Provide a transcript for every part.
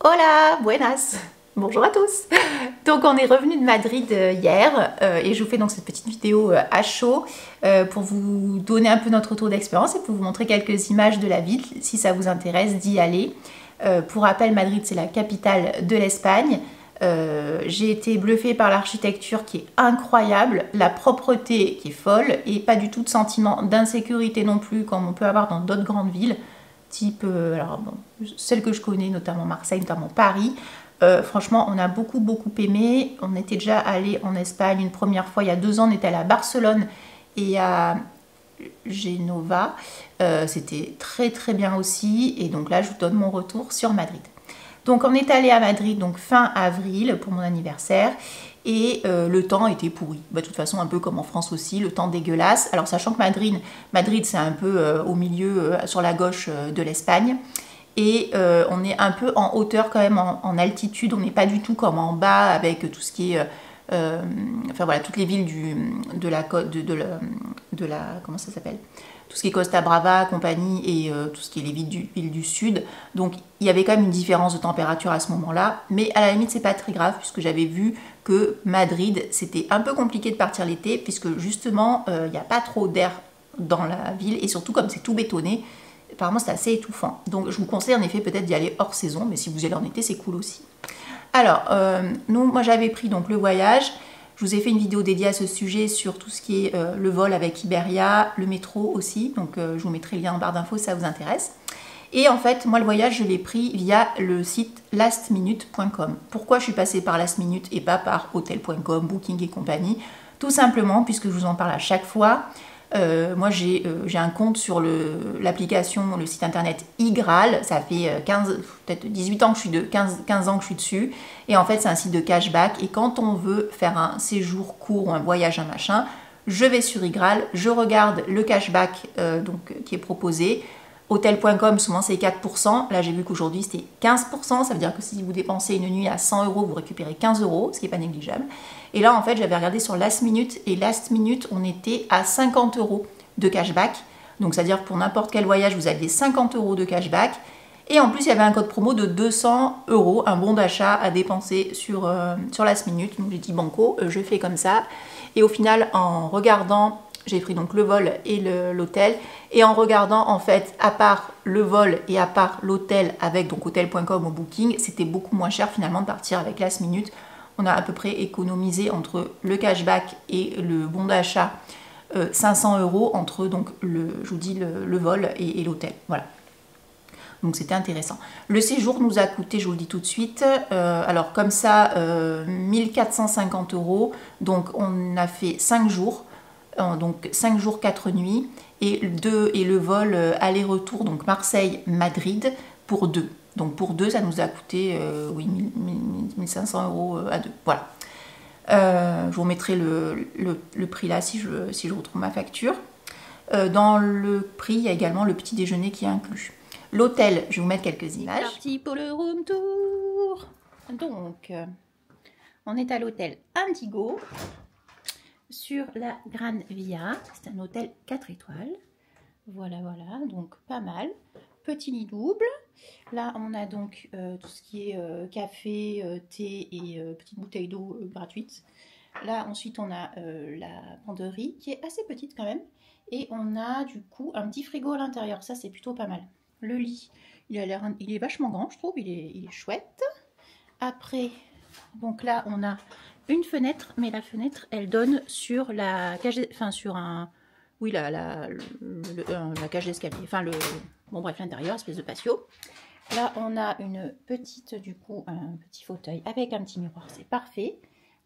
Hola, buenas. Bonjour à tous. Donc on est revenu de Madrid hier et je vous fais donc cette petite vidéo à chaud pour vous donner un peu notre retour d'expérience et pour vous montrer quelques images de la ville si ça vous intéresse d'y aller. Pour rappel, Madrid c'est la capitale de l'Espagne. J'ai été bluffée par l'architecture qui est incroyable, la propreté qui est folle et pas du tout de sentiment d'insécurité non plus comme on peut avoir dans d'autres grandes villes. Type, alors bon, celles que je connais, notamment Marseille, notamment Paris. Franchement, on a beaucoup aimé. On était déjà allé en Espagne une première fois, il y a 2 ans, on était allé à Barcelone et à Genova. C'était très bien aussi. Et donc là, je vous donne mon retour sur Madrid. Donc on est allé à Madrid donc fin avril pour mon anniversaire. Et le temps était pourri. Bah, de toute façon, un peu comme en France aussi, le temps dégueulasse. Alors, sachant que Madrid c'est un peu au milieu, sur la gauche de l'Espagne. Et on est un peu en hauteur quand même, en altitude. On n'est pas du tout comme en bas avec tout ce qui est... enfin voilà, toutes les villes de la côte, de la... Comment ça s'appelle ? Tout ce qui est Costa Brava, compagnie, et tout ce qui est les villes du sud. Donc il y avait quand même une différence de température à ce moment-là. Mais à la limite, c'est pas très grave, puisque j'avais vu que Madrid, c'était un peu compliqué de partir l'été, puisque justement, il n'y a pas trop d'air dans la ville. Et surtout, comme c'est tout bétonné, apparemment, c'est assez étouffant. Donc je vous conseille en effet peut-être d'y aller hors saison, mais si vous y allez en été, c'est cool aussi. Alors, moi j'avais pris donc le voyage. Je vous ai fait une vidéo dédiée à ce sujet sur tout ce qui est le vol avec Iberia, le métro aussi. Donc je vous mettrai le lien en barre d'infos si ça vous intéresse. Et en fait, moi le voyage, je l'ai pris via le site lastminute.com. Pourquoi je suis passée par lastminute et pas par hotel.com, booking et compagnie? Tout simplement, puisque je vous en parle à chaque fois. Moi j'ai un compte sur l'application, le site internet iGraal, ça fait peut-être 18 ans que je suis 15 ans que je suis dessus, et en fait c'est un site de cashback, et quand on veut faire un séjour court ou un voyage, un machin, je vais sur iGraal, je regarde le cashback qui est proposé. Hotel.com, souvent c'est 4%, là j'ai vu qu'aujourd'hui c'était 15%, ça veut dire que si vous dépensez une nuit à 100 €, vous récupérez 15 €, ce qui n'est pas négligeable. Et là en fait j'avais regardé sur Last Minute, et Last Minute on était à 50 € de cashback, donc c'est à dire pour n'importe quel voyage vous aviez 50 € de cashback, et en plus il y avait un code promo de 200 €, un bon d'achat à dépenser sur Last Minute, donc j'ai dit banco, je fais comme ça, et au final en regardant, j'ai pris donc le vol et l'hôtel, et en regardant en fait à part le vol et à part l'hôtel avec donc hotel.com au booking, c'était beaucoup moins cher finalement de partir avec Last Minute. On a à peu près économisé entre le cashback et le bon d'achat 500 € entre donc je vous dis le vol et l'hôtel. Voilà. Donc c'était intéressant. Le séjour nous a coûté, je vous le dis tout de suite, alors comme ça 1450 €. Donc on a fait 5 jours. Donc 5 jours 4 nuits et le vol aller-retour, donc Marseille-Madrid pour 2. Donc pour 2 ça nous a coûté 1500 € à 2. Voilà. Je vous mettrai le prix là si je retrouve ma facture. Dans le prix, il y a également le petit déjeuner qui est inclus. L'hôtel, je vais vous mettre quelques images. C'est parti pour le room tour. Donc, on est à l'hôtel Indigo sur la Gran Via. C'est un hôtel 4 étoiles. Voilà, donc pas mal. Petit lit double. Là, on a donc tout ce qui est café, thé et petite bouteille d'eau gratuite. Là, ensuite, on a la penderie qui est assez petite quand même. Et on a du coup un petit frigo à l'intérieur. Ça, c'est plutôt pas mal. Le lit, il est vachement grand, je trouve. Il est chouette. Après, donc là, on a une fenêtre, mais la fenêtre, elle donne sur la cage, enfin sur un, oui, la cage d'escalier, enfin bon bref, l'intérieur, espèce de patio. Là, on a une petite, du coup, un petit fauteuil avec un petit miroir, c'est parfait.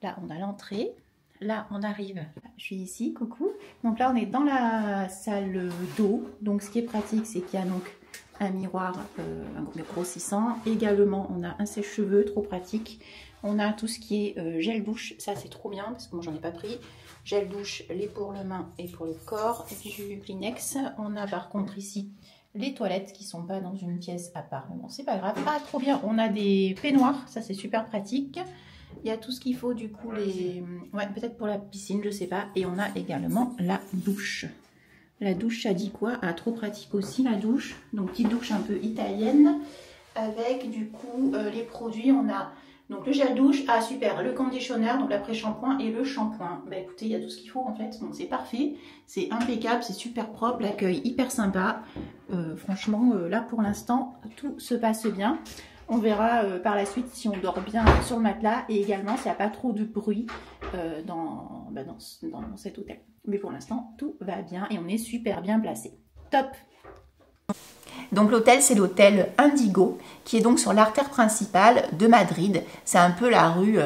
Là, on a l'entrée. Là, on arrive, je suis ici, coucou. Donc là, on est dans la salle d'eau. Donc, ce qui est pratique, c'est qu'il y a donc un miroir grossissant. Également, on a un sèche-cheveux, trop pratique. On a tout ce qui est gel douche, ça c'est trop bien parce que moi j'en ai pas pris. Gel douche, lait pour le main et pour le corps, du Kleenex. On a par contre ici les toilettes qui sont pas dans une pièce à part. Mais bon, c'est pas grave. Ah, trop bien, on a des peignoirs, ça c'est super pratique. Il y a tout ce qu'il faut du coup, ouais, peut-être pour la piscine, je sais pas. Et on a également la douche. La douche, ça dit quoi? Ah, trop pratique aussi la douche. Donc petite douche un peu italienne. avec du coup les produits. On a donc le gel douche, ah super, le conditionneur, donc l'après-shampoing et le shampoing. Bah écoutez, il y a tout ce qu'il faut en fait, donc c'est parfait, c'est impeccable, c'est super propre, l'accueil hyper sympa. Franchement, là pour l'instant, tout se passe bien. On verra par la suite si on dort bien sur le matelas et également s'il n'y a pas trop de bruit dans cet hôtel. Mais pour l'instant, tout va bien et on est super bien placé. Top! Donc l'hôtel, c'est l'hôtel Indigo, qui est donc sur l'artère principale de Madrid. C'est un peu la rue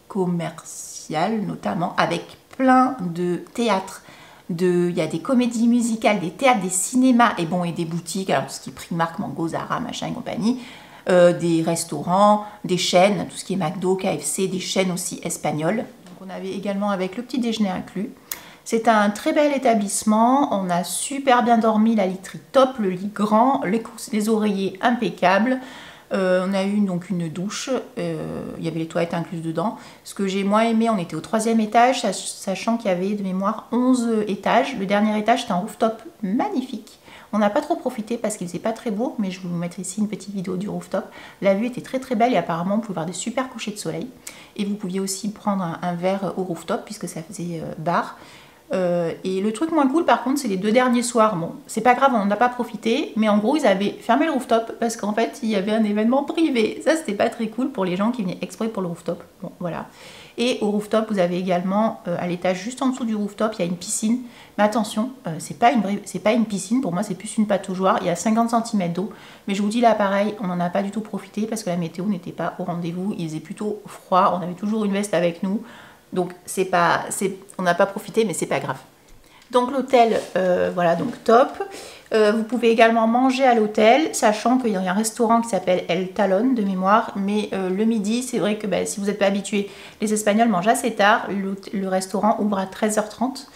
commerciale, notamment, avec plein de théâtres. Il y a des comédies musicales, des théâtres, des cinémas, et bon, et des boutiques, alors tout ce qui est Primark, Mango, Zara, machin et compagnie. Des restaurants, des chaînes, tout ce qui est McDo, KFC, des chaînes aussi espagnoles. Donc on avait également avec le petit déjeuner inclus. C'est un très bel établissement, on a super bien dormi, la literie top, le lit grand, les oreillers impeccables. On a eu donc une douche, il y avait les toilettes incluses dedans. Ce que j'ai moins aimé, on était au 3e étage, sachant qu'il y avait de mémoire 11 étages. Le dernier étage, c'était un rooftop magnifique. On n'a pas trop profité parce qu'il n'était pas très beau, mais je vais vous mettre ici une petite vidéo du rooftop. La vue était très très belle et apparemment on pouvait voir des super couchers de soleil. Et vous pouviez aussi prendre un verre au rooftop puisque ça faisait bar. Et le truc moins cool par contre c'est les 2 derniers soirs. Bon c'est pas grave, on n'a pas profité, mais en gros ils avaient fermé le rooftop parce qu'en fait il y avait un événement privé. Ça c'était pas très cool pour les gens qui venaient exprès pour le rooftop. Bon voilà. Et au rooftop vous avez également à l'étage juste en dessous du rooftop il y a une piscine. Mais attention, c'est pas une piscine, pour moi c'est plus une pataugeoire. Il y a 50 cm d'eau, mais je vous dis là pareil, on n'en a pas du tout profité parce que la météo n'était pas au rendez-vous. Il faisait plutôt froid, on avait toujours une veste avec nous. Donc on n'a pas profité, mais c'est pas grave. Donc l'hôtel, voilà, donc top. Vous pouvez également manger à l'hôtel, sachant qu'il y a un restaurant qui s'appelle El Talon de mémoire, mais le midi, c'est vrai que si vous n'êtes pas habitué, les Espagnols mangent assez tard. Le restaurant ouvre à 13h30,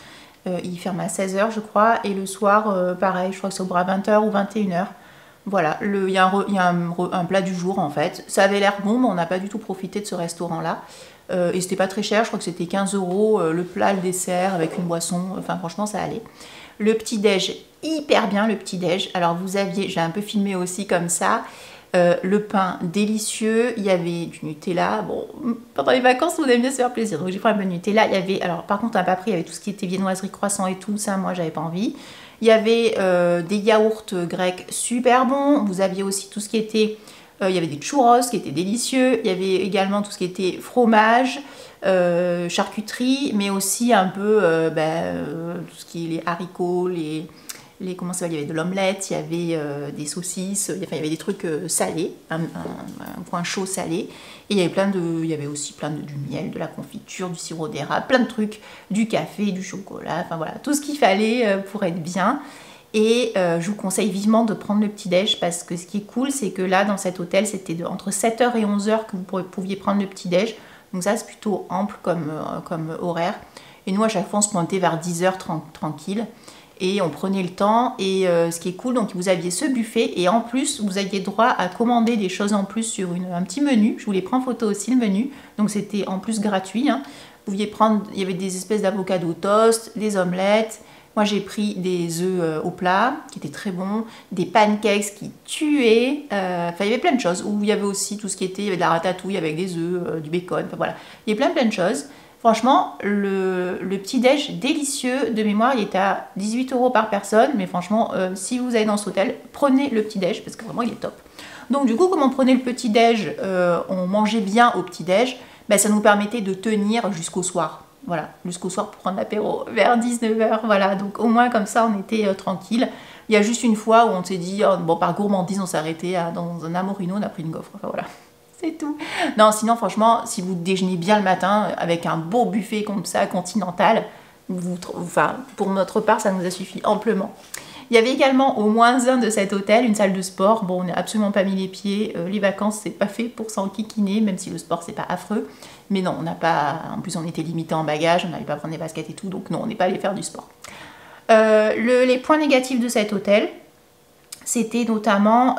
il ferme à 16h je crois, et le soir, pareil, je crois que ça ouvre à 20h ou 21h. Voilà, il y a un plat du jour en fait. Ça avait l'air bon, mais on n'a pas du tout profité de ce restaurant-là. Et c'était pas très cher, je crois que c'était 15 €, le plat, le dessert avec une boisson, enfin franchement ça allait. Le petit-déj, hyper bien le petit-déj. Alors vous aviez, j'ai un peu filmé aussi comme ça, le pain délicieux, il y avait du Nutella. Bon, pendant les vacances on aime bien se faire plaisir, donc j'ai pris un peu de Nutella. Il y avait, alors par contre on n'a pas pris, il y avait tout ce qui était viennoiserie, croissant et tout, ça moi j'avais pas envie. Il y avait des yaourts grecs super bons, vous aviez aussi tout ce qui était... il y avait des churros qui étaient délicieux, il y avait également tout ce qui était fromage, charcuterie, mais aussi un peu tout ce qui est les haricots, comment ça va, il y avait de l'omelette, il y avait des saucisses, il y avait des trucs salés, un coin chaud salé, et il y avait aussi du miel, de la confiture, du sirop d'érable, plein de trucs, du café, du chocolat, enfin voilà, tout ce qu'il fallait pour être bien. Et je vous conseille vivement de prendre le petit-déj parce que ce qui est cool, c'est que là, dans cet hôtel, c'était entre 7h et 11h que vous pouviez prendre le petit-déj. Donc ça, c'est plutôt ample comme horaire. Et nous, à chaque fois, on se pointait vers 10h tranquille. Et on prenait le temps. Et ce qui est cool, donc vous aviez ce buffet. Et en plus, vous aviez droit à commander des choses en plus sur un petit menu. Je vous les prends en photo aussi, le menu. Donc c'était en plus gratuit. Hein. Vous pouviez prendre, il y avait des espèces d'avocado toast, des omelettes. Moi, j'ai pris des œufs au plat, qui étaient très bons, des pancakes qui tuaient, enfin, il y avait plein de choses, où il y avait aussi tout ce qui était, il y avait de la ratatouille avec des œufs, du bacon, enfin voilà. Il y avait plein de choses. Franchement, le petit-déj délicieux, de mémoire, il était à 18 € par personne, mais franchement, si vous allez dans cet hôtel, prenez le petit-déj, parce que vraiment, il est top. Donc du coup, comme on prenait le petit-déj, on mangeait bien au petit-déj, ça nous permettait de tenir jusqu'au soir. Voilà, jusqu'au soir pour prendre l'apéro vers 19h, voilà, donc au moins comme ça on était tranquille. Il y a juste une fois où on s'est dit, bon par gourmandise on s'est arrêté dans un Amorino, on a pris une gaufre, enfin voilà, c'est tout. Non, sinon franchement, si vous déjeunez bien le matin avec un beau buffet comme ça, continental, pour notre part ça nous a suffi amplement. Il y avait également au -1 de cet hôtel une salle de sport. Bon, on n'a absolument pas mis les pieds. Les vacances, c'est pas fait pour s'enquiquiner, même si le sport, c'est pas affreux. Mais non, on n'a pas... En plus, on était limité en bagages, on n'allait pas prendre des baskets et tout, donc non, on n'est pas allé faire du sport. Les points négatifs de cet hôtel, c'était notamment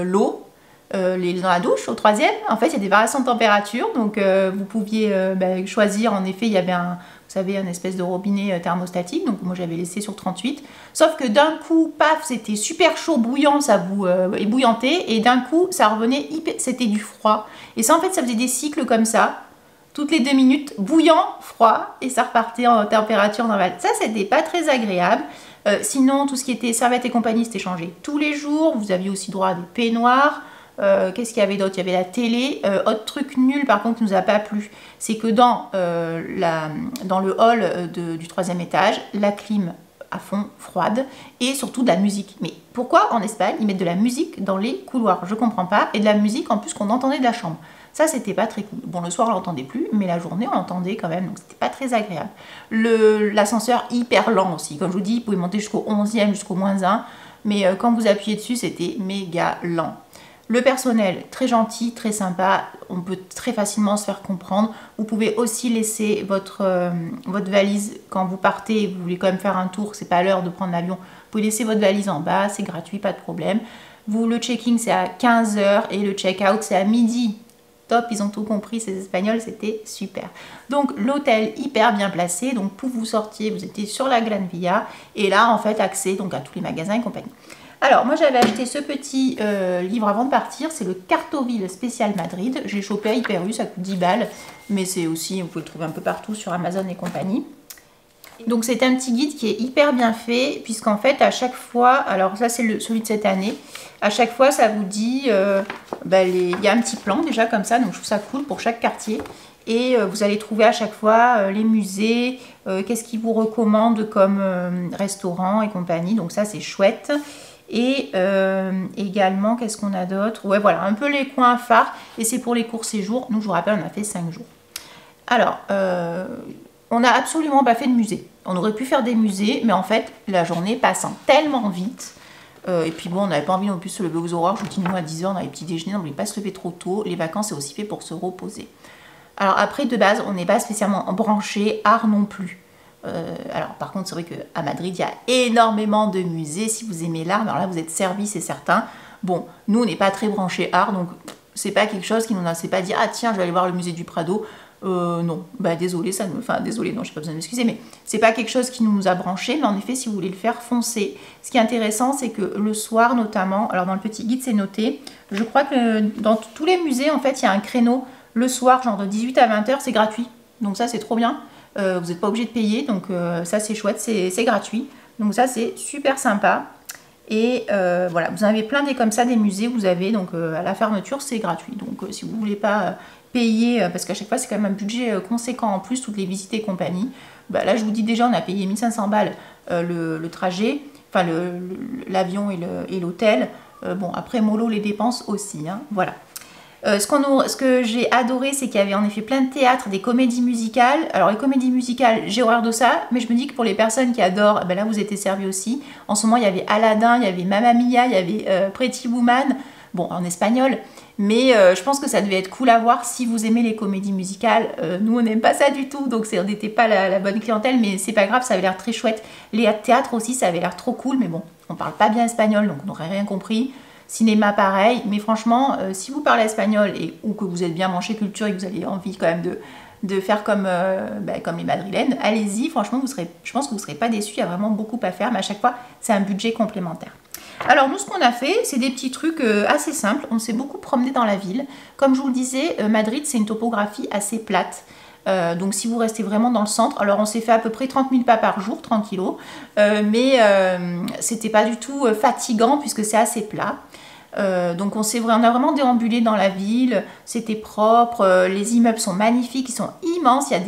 l'eau. Dans la douche, au 3e, en fait, il y a des variations de température, donc vous pouviez choisir, en effet, il y avait savez, un espèce de robinet thermostatique. Donc moi j'avais laissé sur 38. Sauf que d'un coup, paf, c'était super chaud, bouillant, ça vous ébouillantait. Et d'un coup, ça revenait, c'était du froid. Et ça, en fait, ça faisait des cycles comme ça. Toutes les 2 minutes, bouillant, froid, et ça repartait en température normale. Ça, c'était pas très agréable. Sinon, tout ce qui était serviettes et compagnie, c'était changé tous les jours. Vous aviez aussi droit à des peignoirs. Qu'est-ce qu'il y avait d'autre? Il y avait la télé. Autre truc nul, par contre, qui nous a pas plu, c'est que dans le hall du 3e étage, la clim à fond froide et surtout de la musique. Mais pourquoi en Espagne ils mettent de la musique dans les couloirs? Je comprends pas. Et de la musique en plus qu'on entendait de la chambre. Ça, c'était pas très cool. Bon, le soir, on l'entendait plus, mais la journée, on l'entendait quand même, donc c'était pas très agréable. L'ascenseur hyper lent aussi. Comme je vous dis, vous pouvez monter jusqu'au 11e, jusqu'au -1, mais quand vous appuyez dessus, c'était méga lent. Le personnel, très gentil, très sympa, on peut très facilement se faire comprendre. Vous pouvez aussi laisser votre valise quand vous partez et vous voulez quand même faire un tour, c'est pas l'heure de prendre l'avion. Vous pouvez laisser votre valise en bas, c'est gratuit, pas de problème. Le check-in, c'est à 15 h et le check-out, c'est à midi. Top, ils ont tout compris, ces Espagnols, c'était super. Donc l'hôtel hyper bien placé, donc pour vous sortir, vous étiez sur la Gran Via, et là en fait accès donc à tous les magasins et compagnie. Alors moi j'avais acheté ce petit livre avant de partir, c'est le Cartoville spécial Madrid. J'ai chopé à Hyper U, ça coûte 10 balles, mais c'est aussi, vous pouvez le trouver un peu partout sur Amazon et compagnie. Donc c'est un petit guide qui est hyper bien fait, puisqu'en fait à chaque fois, alors ça c'est celui de cette année, à chaque fois ça vous dit, il y a un petit plan déjà comme ça, donc je trouve ça cool pour chaque quartier. Et vous allez trouver à chaque fois les musées, qu'est-ce qu'ils vous recommandent comme restaurant et compagnie, donc ça c'est chouette. Et également, qu'est-ce qu'on a d'autre? Ouais, voilà, un peu les coins phares, et c'est pour les courts séjours. Nous, je vous rappelle, on a fait 5 jours. Alors, on n'a absolument pas fait de musée. On aurait pu faire des musées, mais en fait, la journée passant tellement vite. Et puis bon, on n'avait pas envie non plus de se lever aux aurores. Je vous dis, nous, à 10 h, on avait petit déjeuner, on ne voulait pas se lever trop tôt. Les vacances, c'est aussi fait pour se reposer. Alors après, de base, on n'est pas spécialement branché art non plus. Alors par contre c'est vrai qu'à Madrid il y a énormément de musées. Si vous aimez l'art, alors là vous êtes servi, c'est certain. Bon, nous on n'est pas très branché art, donc c'est pas quelque chose qui nous a, c'est pas dire ah tiens je vais aller voir le musée du Prado. Non, bah désolé, désolé, non, j'ai pas besoin de m'excuser, mais c'est pas quelque chose qui nous a branché. Mais en effet, si vous voulez le faire, foncez. Ce qui est intéressant, c'est que le soir notamment, alors dans le petit guide c'est noté, je crois que dans tous les musées en fait il y a un créneau le soir, genre de 18 à 20 h, c'est gratuit. Donc ça c'est trop bien. Vous n'êtes pas obligé de payer, donc ça c'est chouette, c'est gratuit. Donc ça c'est super sympa. Et voilà, vous en avez plein des comme ça, des musées, vous avez donc à la fermeture c'est gratuit. Donc si vous ne voulez pas payer, parce qu'à chaque fois c'est quand même un budget conséquent en plus, toutes les visites et compagnie. Bah, là je vous dis déjà on a payé 1500 balles le trajet, enfin l'avion et l'hôtel. Bon après mollo les dépenses aussi, hein, voilà. Ce que j'ai adoré, c'est qu'il y avait en effet plein de théâtres, des comédies musicales. Alors les comédies musicales, j'ai horreur de ça, mais je me dis que pour les personnes qui adorent, ben là vous étiez servis aussi. En ce moment, il y avait Aladdin, il y avait Mamma Mia, il y avait Pretty Woman, bon en espagnol, mais je pense que ça devait être cool à voir si vous aimez les comédies musicales. Nous, on n'aime pas ça du tout, donc on n'était pas la bonne clientèle, mais c'est pas grave, ça avait l'air très chouette. Les théâtres aussi, ça avait l'air trop cool, mais bon, on parle pas bien espagnol, donc on n'aurait rien compris. Cinéma pareil, mais franchement, si vous parlez espagnol ou que vous êtes bien branché culture et que vous avez envie quand même de faire comme les Madrilènes, allez-y, franchement, je pense que vous ne serez pas déçus, il y a vraiment beaucoup à faire, mais à chaque fois, c'est un budget complémentaire. Alors nous, ce qu'on a fait, c'est des petits trucs assez simples, on s'est beaucoup promené dans la ville. Comme je vous le disais, Madrid, c'est une topographie assez plate. Donc si vous restez vraiment dans le centre, alors on s'est fait à peu près 30 000 pas par jour, tranquillo, mais c'était pas du tout fatigant puisque c'est assez plat. Donc on a vraiment déambulé dans la ville, c'était propre, les immeubles sont magnifiques, ils sont immenses, il y a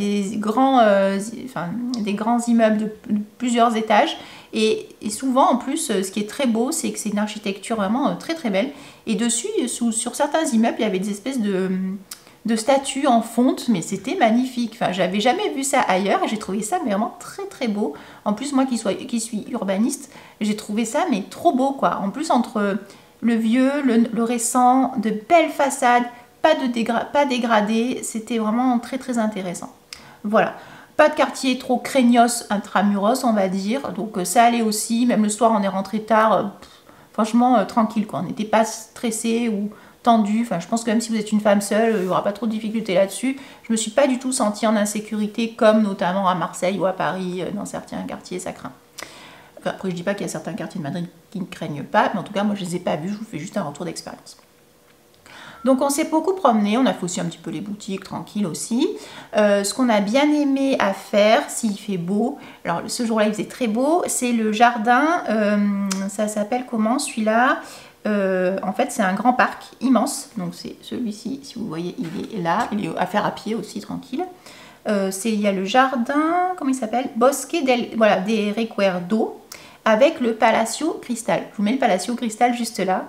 des grands immeubles de plusieurs étages et souvent en plus ce qui est très beau c'est que c'est une architecture vraiment très très belle et dessus sur certains immeubles il y avait des espèces de statues en fonte, mais c'était magnifique. Enfin, j'avais jamais vu ça ailleurs et j'ai trouvé ça vraiment très très beau. En plus, moi qui suis urbaniste, j'ai trouvé ça mais trop beau quoi. En plus, entre le vieux, le récent, de belles façades, pas dégradées, c'était vraiment très très intéressant. Voilà. Pas de quartier trop craignos intramuros, on va dire. Donc ça allait aussi. Même le soir, on est rentré tard. Franchement, tranquille quoi. On n'était pas stressé ou tendu. Enfin, je pense que même si vous êtes une femme seule, il n'y aura pas trop de difficultés là-dessus. Je me suis pas du tout sentie en insécurité, comme notamment à Marseille ou à Paris, dans certains quartiers, ça craint. Enfin, après, je dis pas qu'il y a certains quartiers de Madrid qui ne craignent pas, mais en tout cas, moi, je les ai pas vus. Je vous fais juste un retour d'expérience. Donc on s'est beaucoup promené, on a fait aussi un petit peu les boutiques, tranquille aussi. Ce qu'on a bien aimé à faire, s'il fait beau, alors ce jour-là il faisait très beau, c'est le jardin, ça s'appelle comment celui-là? En fait c'est un grand parc immense, donc c'est celui-ci, si vous voyez il est là, il est à faire à pied aussi tranquille. Il y a le jardin, comment il s'appelle? Bosque des Recuerdos, avec le Palacio Cristal. Je vous mets le Palacio Cristal juste là.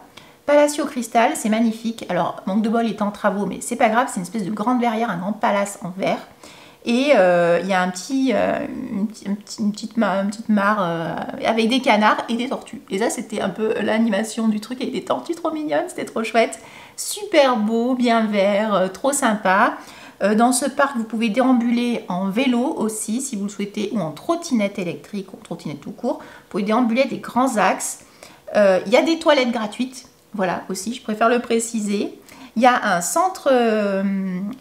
Palacio Cristal, c'est magnifique. Alors, manque de bol, il est en travaux, mais c'est pas grave, c'est une espèce de grande verrière, un grand palace en verre. Et il y a une petite mare avec des canards et des tortues. Et ça, c'était un peu l'animation du truc avec des tortues trop mignonnes, c'était trop chouette. Super beau, bien vert, trop sympa. Dans ce parc, vous pouvez déambuler en vélo aussi, si vous le souhaitez, ou en trottinette électrique, ou trottinette tout court. Vous pouvez déambuler des grands axes. Il y a des toilettes gratuites. Voilà, aussi, je préfère le préciser. Il y a un centre,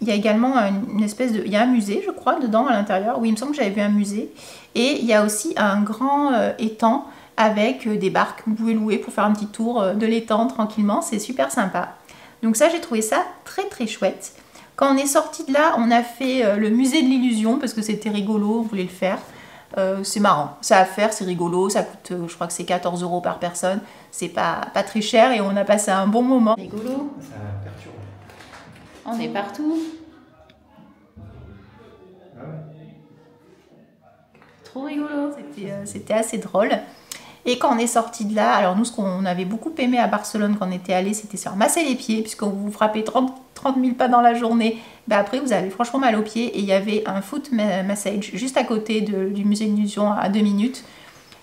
il y a également une espèce de... Il y a un musée, je crois, dedans, à l'intérieur. Oui, il me semble que j'avais vu un musée. Et il y a aussi un grand étang avec des barques que vous pouvez louer pour faire un petit tour de l'étang tranquillement. C'est super sympa. Donc ça, j'ai trouvé ça très, très chouette. Quand on est sorti de là, on a fait le musée de l'illusion parce que c'était rigolo, on voulait le faire. C'est marrant, ça à faire, c'est rigolo, ça coûte, je crois que c'est 14 € par personne, c'est pas très cher et on a passé un bon moment. Rigolo. Ça perturbe. On est partout. Ah ouais. Trop rigolo, c'était assez drôle. Et quand on est sorti de là, alors nous ce qu'on avait beaucoup aimé à Barcelone quand on était allé, c'était se faire masser les pieds, puisqu'on vous frappez 30 000 pas dans la journée, bah après vous avez franchement mal aux pieds. Et il y avait un foot massage juste à côté du musée d'illusion à 2 minutes.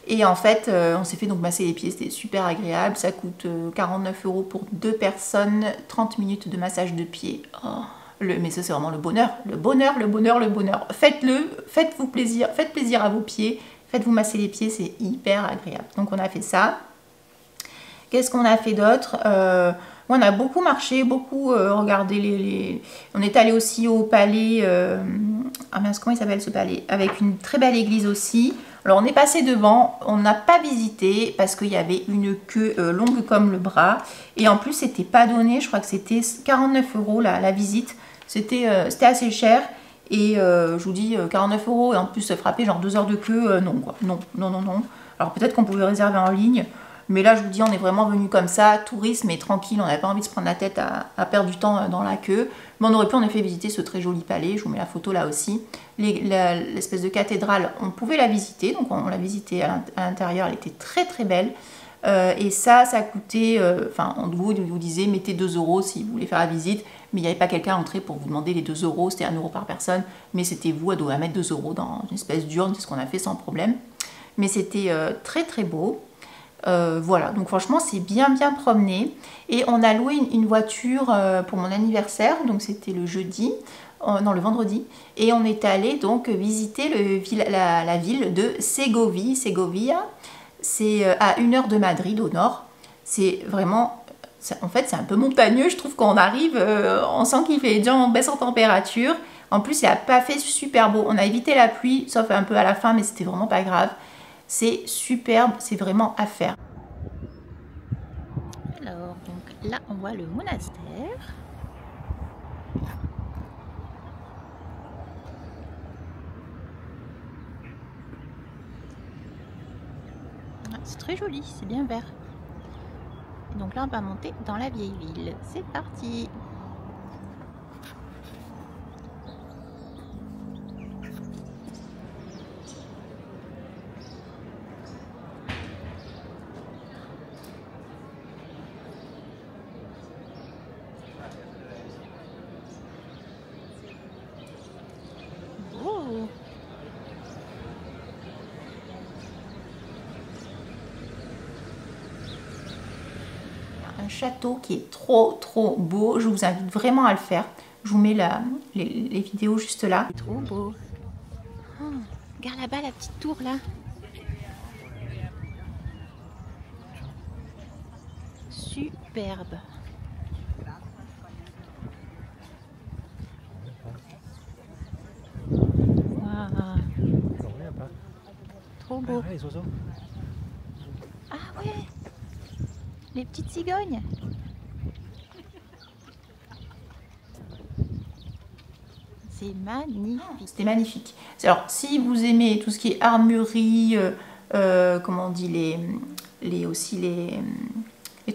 Et en fait, on s'est fait donc masser les pieds, c'était super agréable. Ça coûte 49 € pour 2 personnes, 30 minutes de massage de pieds. Oh, mais ça c'est vraiment le bonheur, le bonheur, le bonheur, le bonheur. Faites-le, faites-vous plaisir, faites plaisir à vos pieds. Faites-vous masser les pieds, c'est hyper agréable. Donc on a fait ça. Qu'est-ce qu'on a fait d'autre? On a beaucoup marché, beaucoup regardé On est allé aussi au palais... Ah mince, comment il s'appelle ce palais? Avec une très belle église aussi. Alors on est passé devant, on n'a pas visité parce qu'il y avait une queue longue comme le bras. Et en plus, c'était pas donné, je crois que c'était 49 € la visite. C'était assez cher. Et je vous dis 49 € et en plus frapper genre 2 heures de queue, non quoi, non. Alors peut-être qu'on pouvait réserver en ligne, mais là je vous dis on est vraiment venu comme ça, tourisme et tranquille, on n'avait pas envie de se prendre la tête à perdre du temps dans la queue. Mais on aurait pu en effet visiter ce très joli palais, je vous mets la photo là aussi. L'espèce de cathédrale, on pouvait la visiter, donc on l'a visitée à l'intérieur, elle était très très belle. Et ça coûtait, enfin on vous disait mettez 2 € si vous voulez faire la visite, mais il n'y avait pas quelqu'un à l'entrée pour vous demander les 2 €, c'était 1 € par personne, mais c'était vous à mettre 2 € dans une espèce d'urne, c'est ce qu'on a fait sans problème. Mais c'était très très beau. Voilà, donc franchement c'est bien la et on a loué une voiture pour mon anniversaire, donc c'était le vendredi, et on est allé donc visiter la ville de Segovia. C'est à 1 heure de Madrid au nord. C'est vraiment, en fait c'est un peu montagneux, je trouve quand on arrive, on sent qu'il fait déjà en baisse en température. En plus il n'a pas fait super beau, on a évité la pluie, sauf un peu à la fin, mais c'était vraiment pas grave. C'est superbe, c'est vraiment à faire. Alors, donc là on voit le monastère. C'est très joli, c'est bien vert. Et donc là on va monter dans la vieille ville. C'est parti! Un château qui est trop beau, je vous invite vraiment à le faire. Je vous mets les vidéos juste là. C'est trop beau. Oh, regarde là-bas la petite tour là. Superbe. trop beau. Ouais, les oiseaux. Ah ouais, les petites cigognes. C'est magnifique. C'était magnifique. Alors, si vous aimez tout ce qui est armurerie, comment on dit, aussi les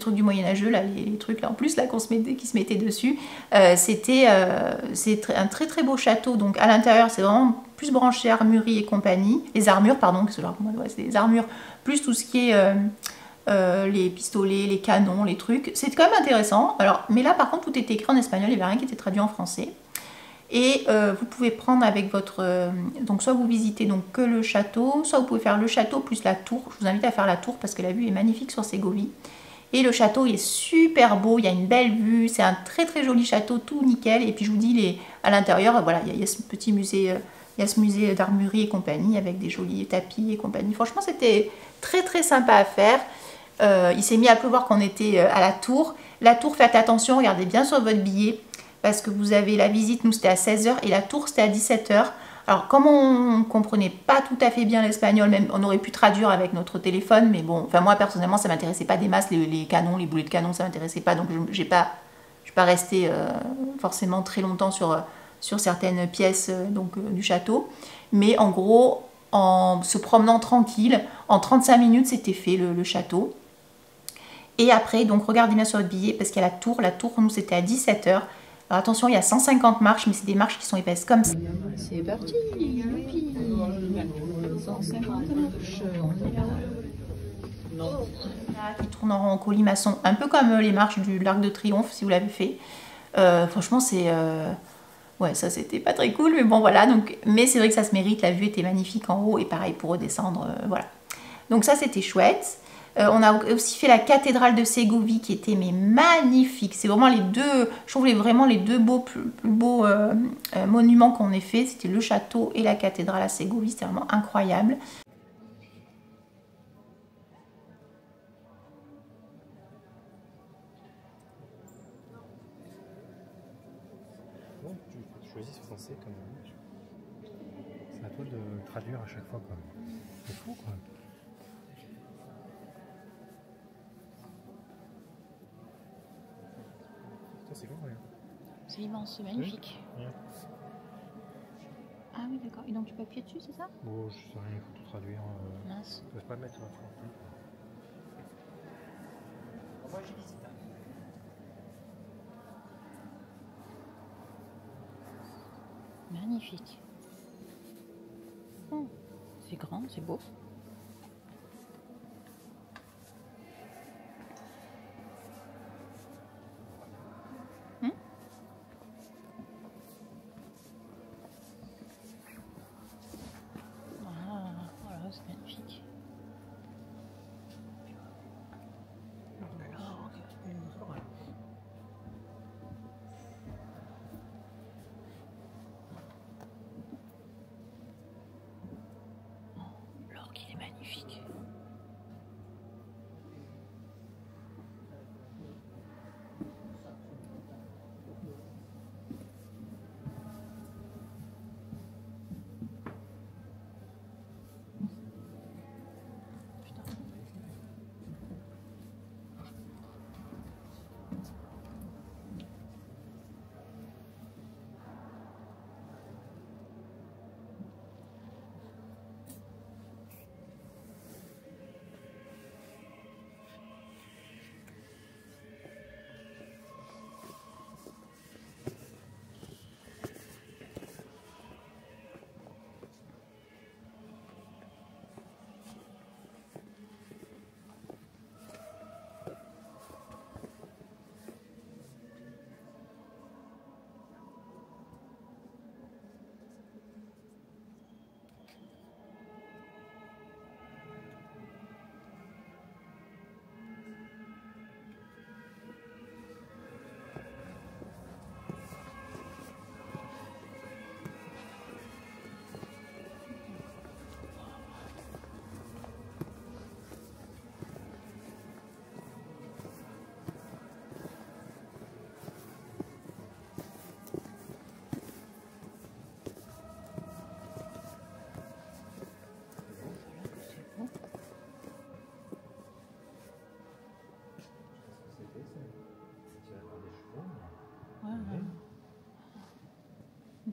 trucs du Moyen-Âgeux, là, les trucs là en plus là, qui se mettaient dessus, c'est un très très beau château. Donc, à l'intérieur, c'est vraiment plus branché armurerie et compagnie. Les armures, pardon, c'est les armures, plus tout ce qui est les pistolets, les canons, les trucs. C'est quand même intéressant. Alors, mais là, par contre, tout était écrit en espagnol, il n'y avait rien qui était traduit en français. Et vous pouvez prendre avec votre... donc soit vous visitez donc que le château, soit vous pouvez faire le château plus la tour. Je vous invite à faire la tour parce que la vue est magnifique sur Ségovie. Et le château il est super beau, il y a une belle vue, c'est un très très joli château, tout nickel. Et puis je vous dis, à l'intérieur, voilà, il y a ce petit musée, il y a ce musée d'armurerie et compagnie avec des jolis tapis et compagnie. Franchement, c'était très très sympa à faire. Il s'est mis à pleuvoir quand on était à la tour. La tour, faites attention, regardez bien sur votre billet. Parce que vous avez la visite, nous c'était à 16 h et la tour c'était à 17 h. Alors comme on ne comprenait pas tout à fait bien l'espagnol, même on aurait pu traduire avec notre téléphone, mais bon, enfin moi personnellement ça m'intéressait pas des masses, les canons, les boulets de canon ça m'intéressait pas, donc je ne suis pas restée forcément très longtemps sur certaines pièces du château. Mais en gros, en se promenant tranquille, en 35 minutes c'était fait le château. Et après, donc regardez bien sur votre billet parce qu'il y a la tour nous c'était à 17 h. Alors attention, il y a 150 marches, mais c'est des marches qui sont épaisses comme ça. C'est parti, youpi, 150 marches, on est là. Qui tourne en rond en colimaçon, un peu comme les marches de l'Arc de Triomphe, si vous l'avez fait. Franchement, c'est... ouais, ça c'était pas très cool, mais bon voilà. Donc, mais c'est vrai que ça se mérite, la vue était magnifique en haut, et pareil pour redescendre, voilà. Donc ça c'était chouette. On a aussi fait la cathédrale de Ségovie qui était mais magnifique. C'est vraiment les deux, je trouve vraiment les deux plus beaux monuments qu'on ait fait. C'était le château et la cathédrale à Ségovie. C'était vraiment incroyable. Bon, tu choisis ce français comme image. C'est à toi de traduire à chaque fois, quoi. C'est fou, quoi. C'est grand, regarde. C'est immense, c'est magnifique. Oui. Ouais. Ah oui, d'accord. Et donc tu peux appuyer dessus, c'est ça? Bon, je sais rien, il faut tout traduire. Mince. Je ne peux pas mettre en français. Moi, j'y visite. Magnifique. Oh, c'est grand, c'est beau. C'est magnifique. L'orgue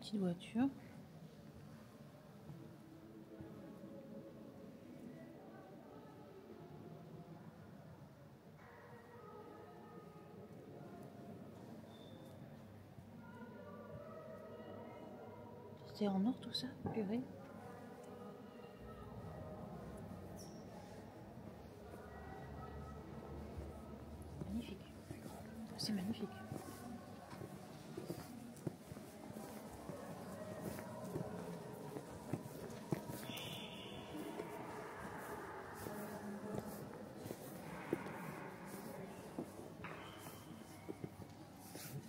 petite voiture. C'est en or tout ça, purée. Magnifique. C'est magnifique.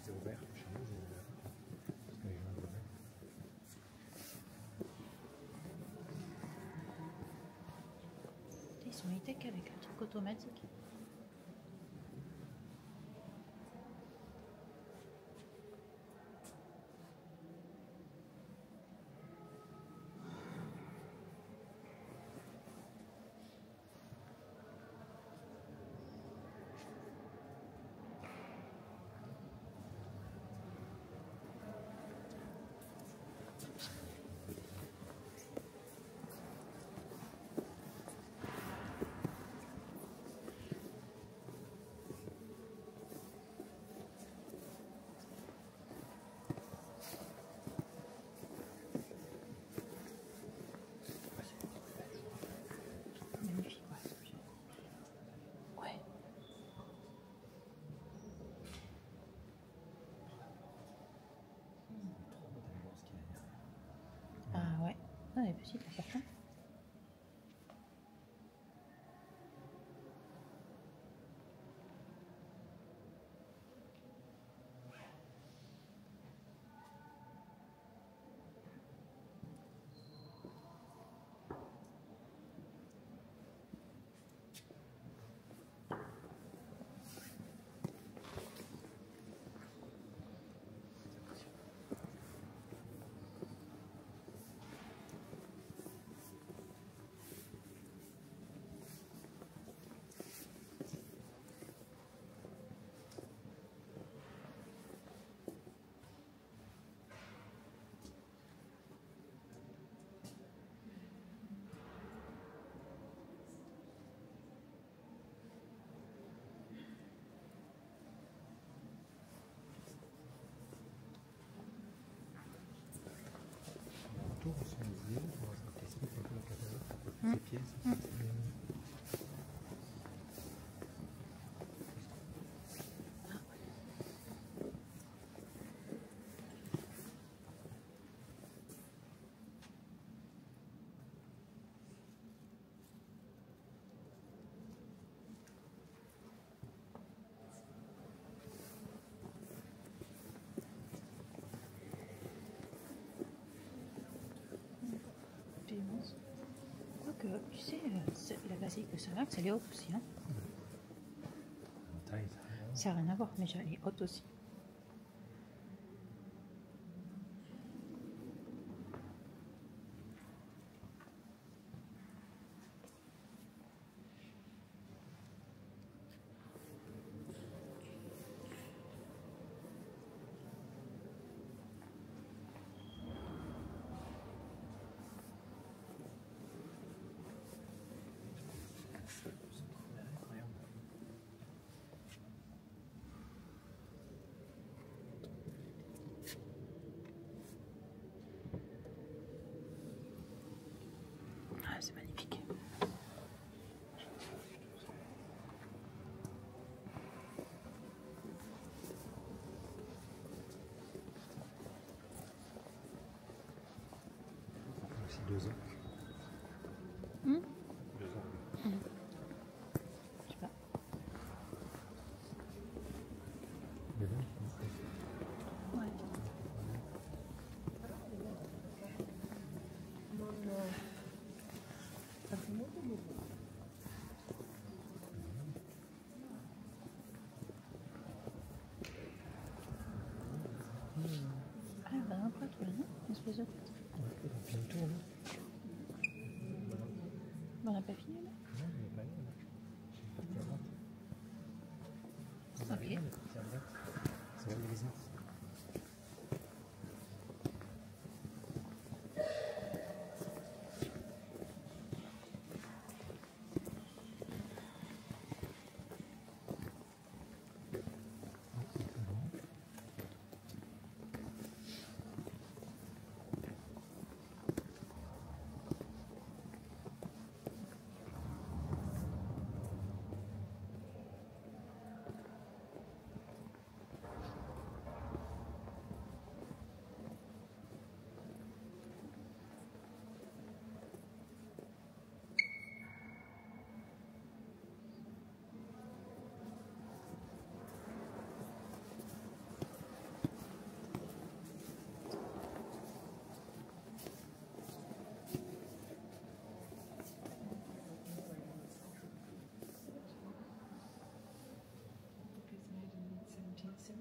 C'est ouvert, chez nous, c'est ouvert. Parce que les gens le veulent. Ils sont high-tech avec le truc automatique. Magnifique, ouais. Ouais. Ah ouais. Ah, elle est petite, la porte. Autour, on s'en est dit, on va tester un peu le catalogue. Ces pièces. Quoique, tu sais, la basique de Sanax, elle est haute aussi. Hein. En taille, Ça n'a rien à voir, mais elle est haute aussi. Ah, c'est magnifique. Aussi 2 ans. 2 ans. Je sais pas. Mais bon, Ouais. Ah, bah non, quoi, tu vois, non? Une espèce de tête. on a fait le tour, là. Bon, on n'a pas fini, là? Non, mais pas là. C'est parti à droite. Ok. C'est à droite. C'est là le grisant.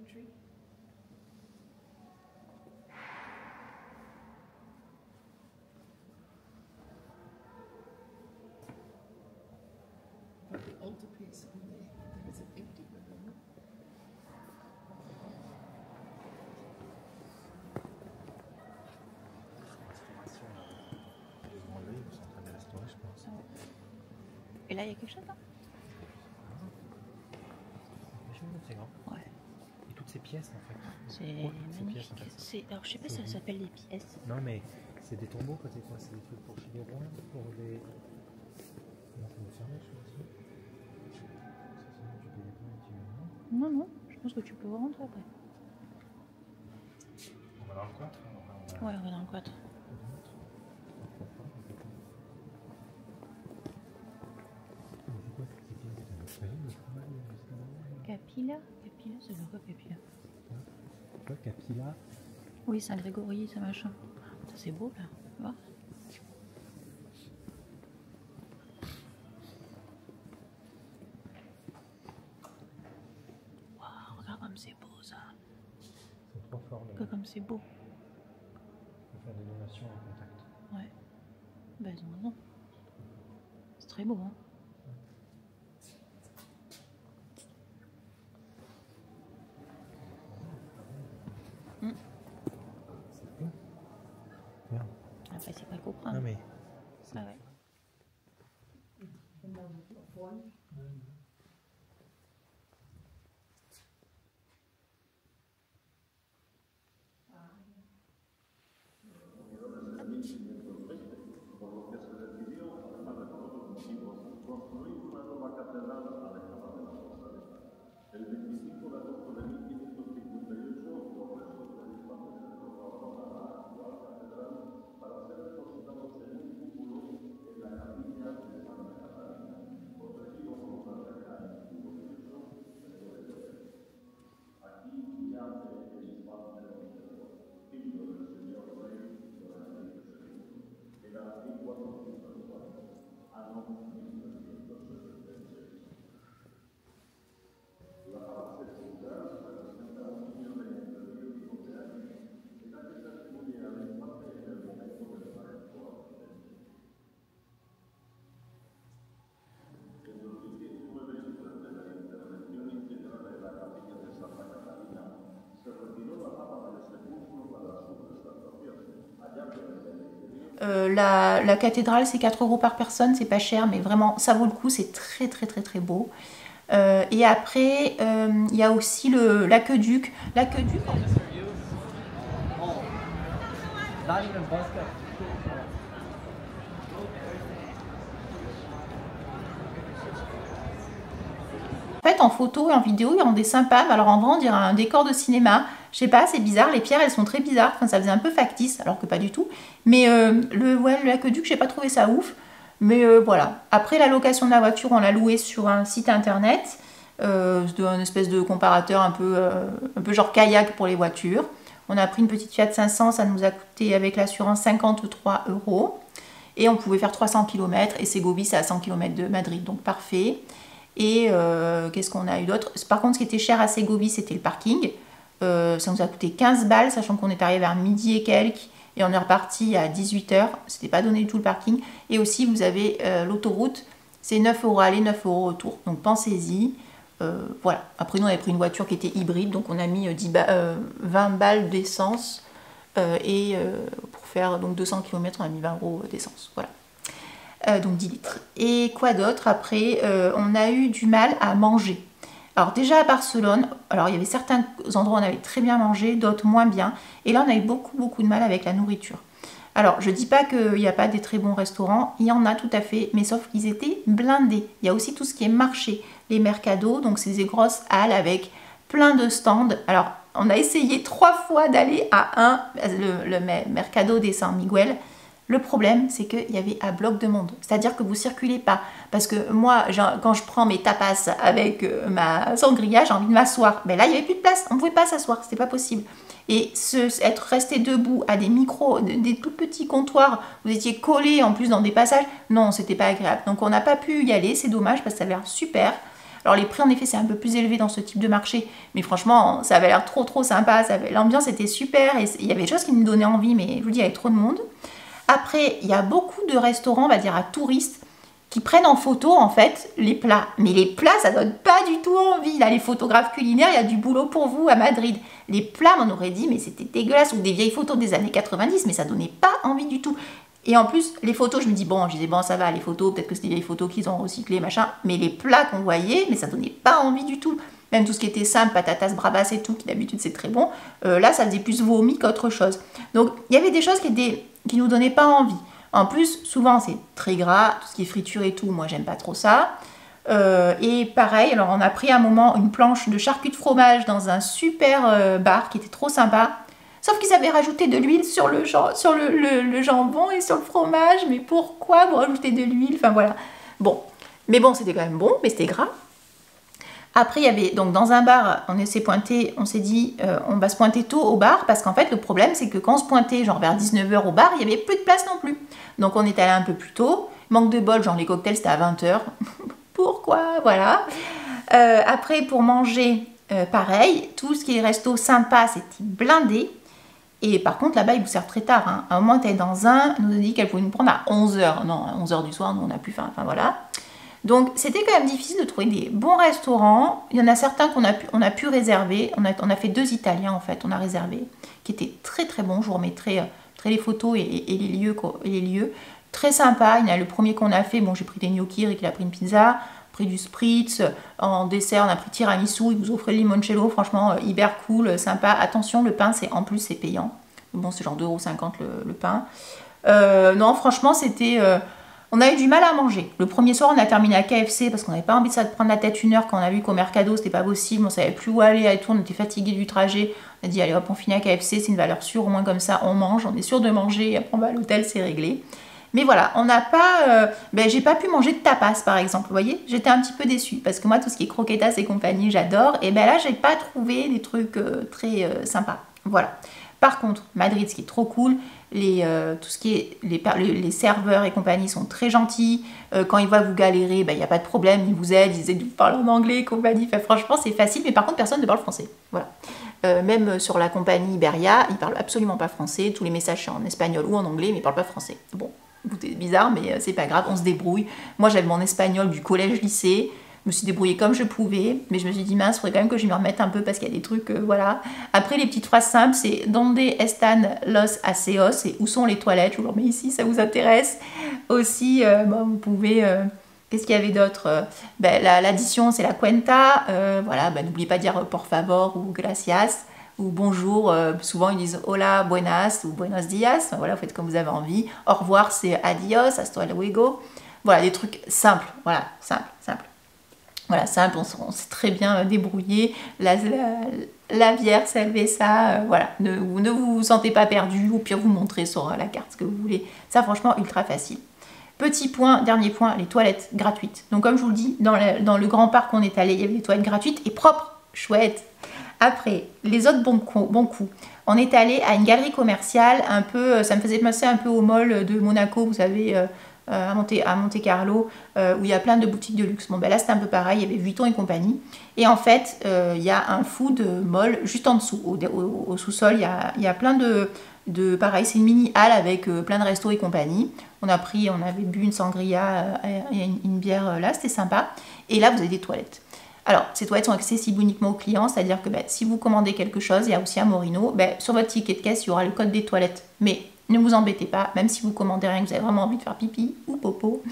country. But the altarpiece on there, there is an empty room. Restauration, ils ont enlevé, ils sont en train de les restaurer, je pense. Et là, il y a quelque chose là? C'est grand. Ouais. Et toutes ces pièces en fait. C'est Pourquoi toutes ces pièces, en magnifique. fait Alors, je sais pas si ça s'appelle des pièces. Non mais c'est des tombeaux côté quoi? C'est des trucs pour chez les rois, pour les... Comment ça va fermer je pense. Tu peux les Non, non, je pense que tu peux rentrer après. On va dans le cloître. Ouais, on va dans le cloître. Capilla? Capilla, c'est quoi Capilla? Tu vois, Capilla. Oui, Saint-Grégory, ça machin. Ça c'est beau là, tu vois? Waouh, regarde comme c'est beau ça. C'est trop fort. Regarde comme c'est beau. On peut faire des donations en contact. Ouais. Bah ils ont raison. C'est très beau, hein. Merde. Après c'est pas comprendre. Non mais... Ah ouais. La cathédrale, c'est 4 € par personne, c'est pas cher, mais vraiment, ça vaut le coup, c'est très très très très beau. Et après, il y a aussi l'aqueduc. L'aqueduc, en fait, en photo et en vidéo, il rendait sympa, mais alors en vrai, on dirait un décor de cinéma. Je sais pas, c'est bizarre, les pierres, elles sont très bizarres, enfin, ça faisait un peu factice, alors que pas du tout. Mais l'aqueduc, j'ai pas trouvé ça ouf. Mais voilà. Après, la location de la voiture, on l'a louée sur un site internet, un espèce de comparateur un peu genre kayak pour les voitures. On a pris une petite Fiat 500, ça nous a coûté avec l'assurance 53 €. Et on pouvait faire 300 km, et Ségovie, c'est à 100 km de Madrid, donc parfait. Et qu'est-ce qu'on a eu d'autre? Par contre, ce qui était cher à Ségovie, c'était le parking. Ça nous a coûté 15 balles, sachant qu'on est arrivé vers midi et quelques. Et on est reparti à 18 h. C'était pas donné du tout le parking. Et aussi, vous avez l'autoroute. C'est 9 € aller, 9 € retour. Donc pensez-y. Voilà. Après, nous, on avait pris une voiture qui était hybride. Donc on a mis 20 balles d'essence. Et pour faire donc 200 km, on a mis 20 € d'essence. Voilà. Donc 10 litres. Et quoi d'autre? Après, on a eu du mal à manger. Alors déjà à Barcelone, alors il y avait certains endroits où on avait très bien mangé, d'autres moins bien. Et là, on a eu beaucoup de mal avec la nourriture. Alors, je dis pas qu'il n'y a pas des très bons restaurants, il y en a tout à fait, mais sauf qu'ils étaient blindés. Il y a aussi tout ce qui est marché, les mercados, donc c'est des grosses halles avec plein de stands. Alors, on a essayé 3 fois d'aller à le mercado de San Miguel. Le problème, c'est qu'il y avait un bloc de monde. C'est-à-dire que vous ne circulez pas. Parce que moi, quand je prends mes tapas avec ma sangria, j'ai envie de m'asseoir. Mais là, il n'y avait plus de place. On ne pouvait pas s'asseoir. C'était pas possible. Et être resté debout à des micros, des tout petits comptoirs, vous étiez collés en plus dans des passages, non, c'était pas agréable. Donc on n'a pas pu y aller. C'est dommage parce que ça a l'air super. Alors les prix en effet c'est un peu plus élevé dans ce type de marché, mais franchement ça avait l'air trop sympa, l'ambiance était super et il y avait des choses qui me donnaient envie, mais je vous dis il y avait trop de monde. Après il y a beaucoup de restaurants, on va dire à touristes, qui prennent en photo en fait les plats. Mais les plats, ça donne pas du tout envie. Là, les photographes culinaires, il y a du boulot pour vous à Madrid. Les plats, on aurait dit, mais c'était dégueulasse. Ou des vieilles photos des années 90, mais ça donnait pas envie du tout. Et en plus, les photos, je me dis, bon, ça va, les photos, peut-être que c'est des vieilles photos qu'ils ont recyclées, machin. Mais les plats qu'on voyait, mais ça donnait pas envie du tout. Même tout ce qui était simple, patatas bravas et tout, qui d'habitude c'est très bon. Là, ça faisait plus vomi qu'autre chose. Donc, il y avait des choses qui nous donnaient pas envie. En plus, souvent c'est très gras, tout ce qui est friture et tout, moi j'aime pas trop ça. Et pareil, alors on a pris un moment une planche de charcuterie de fromage dans un super bar qui était trop sympa. Sauf qu'ils avaient rajouté de l'huile sur le jambon et sur le fromage. Mais pourquoi vous rajoutez de l'huile? Enfin voilà. Bon, mais bon, c'était quand même bon, mais c'était gras. Après, il y avait, donc dans un bar, on s'est dit, on va se pointer tôt au bar, parce qu'en fait, le problème, c'est que quand on se pointait, genre vers 19 h au bar, il n'y avait plus de place non plus. Donc on est allé un peu plus tôt. Manque de bol, genre les cocktails, c'était à 20 h. Pourquoi? Voilà. Après, pour manger, pareil, tout ce qui est resto sympa, c'était blindé. Et par contre, là-bas, ils vous servent très tard. Hein. À un moment, tu es dans un, elle nous a dit qu'elle pouvait nous prendre à 11 h. Non, à 11 h du soir, nous, on n'a plus faim. Enfin, voilà. Donc, c'était quand même difficile de trouver des bons restaurants. Il y en a certains qu'on a pu réserver. On a fait 2 Italiens, en fait, on a réservé, qui étaient très bons. Je vous remettrai les photos et les lieux. Très sympa. Il y en a le premier qu'on a fait. Bon, j'ai pris des gnocchis, Rick il a pris une pizza, pris du spritz. En dessert, on a pris tiramisu. Ils vous offrent le limoncello. Franchement, hyper cool, sympa. Attention, le pain, en plus, c'est payant. Bon, c'est genre 2,50 € le pain. Non, franchement, c'était... on a eu du mal à manger. Le premier soir, on a terminé à KFC parce qu'on n'avait pas envie de prendre la tête 1 heure quand on a vu qu'au Mercado, c'était pas possible. On savait plus où aller et tout. On était fatigué du trajet. On a dit, allez hop, on finit à KFC. C'est une valeur sûre. Au moins comme ça, on mange. On est sûr de manger. Et après, on va à l'hôtel, c'est réglé. Mais voilà, on n'a pas... j'ai pas pu manger de tapas, par exemple. Vous voyez, j'étais un petit peu déçue. Parce que moi, tout ce qui est croquetas et compagnie, j'adore. Et ben là, j'ai pas trouvé des trucs très sympas. Voilà. Par contre, Madrid, ce qui est trop cool, tout ce qui est les serveurs et compagnie sont très gentils. Quand ils voient vous galérer, il n'y a pas de problème, ils vous aident, ils essaient de vous parler en anglais et compagnie. Enfin, franchement, c'est facile, mais par contre, personne ne parle français. Voilà. Même sur la compagnie Iberia, ils ne parlent absolument pas français. Tous les messages sont en espagnol ou en anglais, mais ils ne parlent pas français. Bon, écoutez, c'est bizarre, mais c'est pas grave, on se débrouille. Moi, j'avais mon espagnol du collège-lycée. Je me suis débrouillée comme je pouvais, mais je me suis dit, mince, il faudrait quand même que je m'y remette un peu parce qu'il y a des trucs, voilà. Après, les petites phrases simples, c'est « Donde están los aseos ?» et « Où sont les toilettes ?» Je vous le remets ici, ça vous intéresse. Aussi, vous pouvez... Qu'est-ce qu'il y avait d'autre? L'addition, c'est la cuenta. Voilà, n'oubliez pas de dire « por favor » ou « gracias » ou « bonjour ». Souvent, ils disent « hola, buenas » ou « buenos días ». Voilà, vous faites comme vous avez envie. « Au revoir », c'est « adios »,« hasta luego ». Voilà, des trucs simples. Voilà, simple. Voilà, simple, on s'est très bien débrouillé. La bière, ça, voilà. Ne vous sentez pas perdu, au pire vous montrez sur la carte ce que vous voulez. Ça, franchement, ultra facile. Petit point, dernier point, les toilettes gratuites. Donc comme je vous le dis, dans le grand parc où on est allé, il y avait des toilettes gratuites et propres, chouettes. Après, les autres bons coups. On est allé à une galerie commerciale, un peu, ça me faisait penser un peu au mall de Monaco, vous savez... à Monte Carlo, où il y a plein de boutiques de luxe. Bon, là, c'était un peu pareil, il y avait Vuitton et compagnie. Et en fait, il y a un food mall juste en dessous. Au sous-sol, il y a plein de pareil, c'est une mini halle avec plein de restos et compagnie. On avait bu une sangria et une bière là, c'était sympa. Et là, vous avez des toilettes. Alors, ces toilettes sont accessibles uniquement aux clients, c'est-à-dire que si vous commandez quelque chose, il y a aussi un Morino, sur votre ticket de caisse, il y aura le code des toilettes. Mais ne vous embêtez pas, même si vous commandez rien, que vous avez vraiment envie de faire pipi ou popo,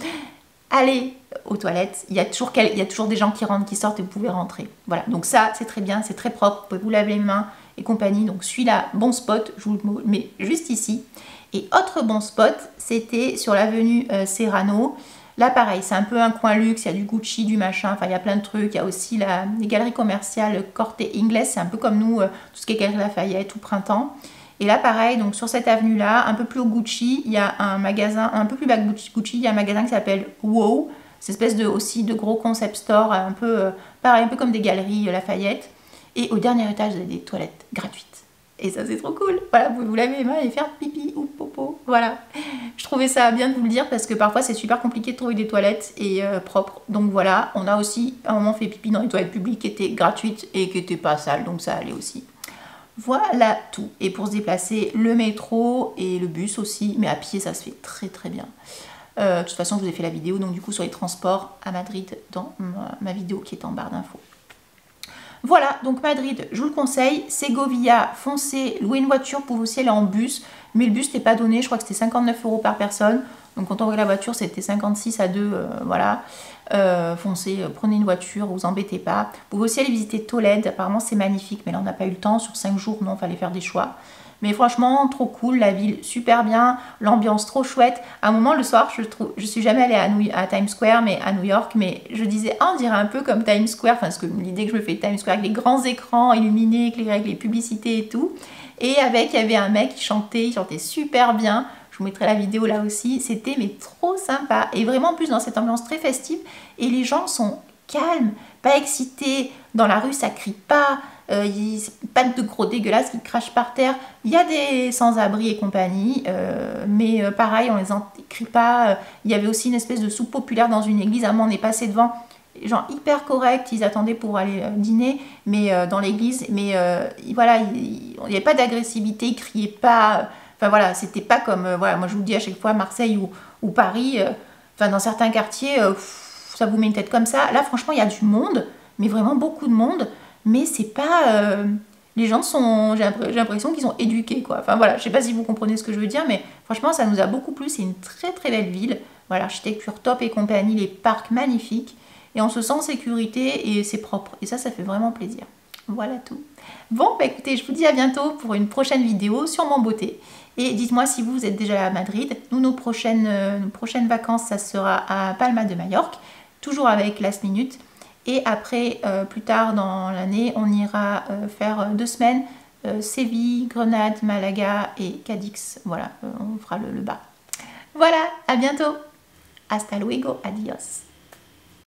allez aux toilettes. Il y a toujours des gens qui rentrent, qui sortent et vous pouvez rentrer. Voilà, donc ça, c'est très bien, c'est très propre. Vous pouvez vous laver les mains et compagnie. Donc celui-là, bon spot, je vous le mets juste ici. Et autre bon spot, c'était sur l'avenue Serrano. Là, pareil, c'est un peu un coin luxe, il y a du Gucci, du machin, enfin, il y a plein de trucs. Il y a aussi les galeries commerciales Corte Inglés, c'est un peu comme nous, tout ce qui est Galerie Lafayette ou Printemps. Et là, pareil, donc sur cette avenue-là, un peu plus au Gucci, il y a un magasin, un peu plus bas que Gucci, il y a un magasin qui s'appelle Wow. C'est une espèce aussi de gros concept store, un peu pareil, un peu comme des galeries Lafayette. Et au dernier étage, vous avez des toilettes gratuites. Et ça, c'est trop cool. Voilà, vous pouvez vous laver les mains et faire pipi ou popo. Voilà. Je trouvais ça bien de vous le dire parce que parfois c'est super compliqué de trouver des toilettes et propres. Donc voilà, on a aussi à un moment fait pipi dans les toilettes publiques qui étaient gratuites et qui n'étaient pas sales, donc ça allait aussi. Voilà tout. Et pour se déplacer, le métro et le bus aussi, mais à pied ça se fait très très bien. De toute façon, je vous ai fait la vidéo, donc du coup sur les transports à Madrid dans ma vidéo qui est en barre d'infos. Voilà, donc Madrid, je vous le conseille. Ségovia, foncez, louez une voiture, vous pouvez aussi aller en bus, mais le bus n'est pas donné, je crois que c'était 59 € par personne. Donc quand on regarde la voiture, c'était 56 à 2, voilà. Foncez, prenez une voiture, vous embêtez pas. Vous pouvez aussi aller visiter Tolède, apparemment c'est magnifique, mais là on n'a pas eu le temps, sur 5 jours, non, il fallait faire des choix. Mais franchement, trop cool, la ville super bien, l'ambiance trop chouette. À un moment, le soir, je suis jamais allée à Times Square, mais à New York, mais je disais, ah, on dirait un peu comme Times Square, enfin, l'idée que je me fais de Times Square, avec les grands écrans illuminés, éclairés avec les publicités et tout. Et il y avait un mec qui chantait, il chantait super bien. Je vous mettrai la vidéo là aussi. C'était mais trop sympa. Et vraiment, en plus, dans cette ambiance très festive. Et les gens sont calmes, pas excités. Dans la rue, ça crie pas. Pas de gros dégueulasses qui crachent par terre. Il y a des sans-abri et compagnie, mais pareil, on les crie pas. Il y avait aussi une espèce de soupe populaire dans une église. À un moment, on est passé devant, genre hyper correct, ils attendaient pour aller dîner, mais dans l'église. Mais voilà, il n'y avait pas d'agressivité, ils criaient pas. Enfin voilà, c'était pas comme, voilà, moi je vous dis à chaque fois Marseille ou Paris, enfin dans certains quartiers, ça vous met une tête comme ça. Là, franchement, il y a du monde, mais vraiment beaucoup de monde. Mais c'est pas... les gens sont... J'ai l'impression qu'ils sont éduqués, quoi. Enfin voilà, je sais pas si vous comprenez ce que je veux dire, mais franchement, ça nous a beaucoup plu. C'est une très très belle ville. Voilà, architecture top et compagnie, les parcs magnifiques. Et on se sent en sécurité et c'est propre. Et ça fait vraiment plaisir. Voilà tout. Bon, bah écoutez, je vous dis à bientôt pour une prochaine vidéo sur mon beauté. Et dites-moi si vous êtes déjà là à Madrid. Nous, nos prochaines vacances, ça sera à Palma de Majorque, toujours avec Last Minute. Et après, plus tard dans l'année, on ira faire 2 semaines, Séville, Grenade, Malaga et Cadix. Voilà, on fera le bas. Voilà, à bientôt. Hasta luego, adios.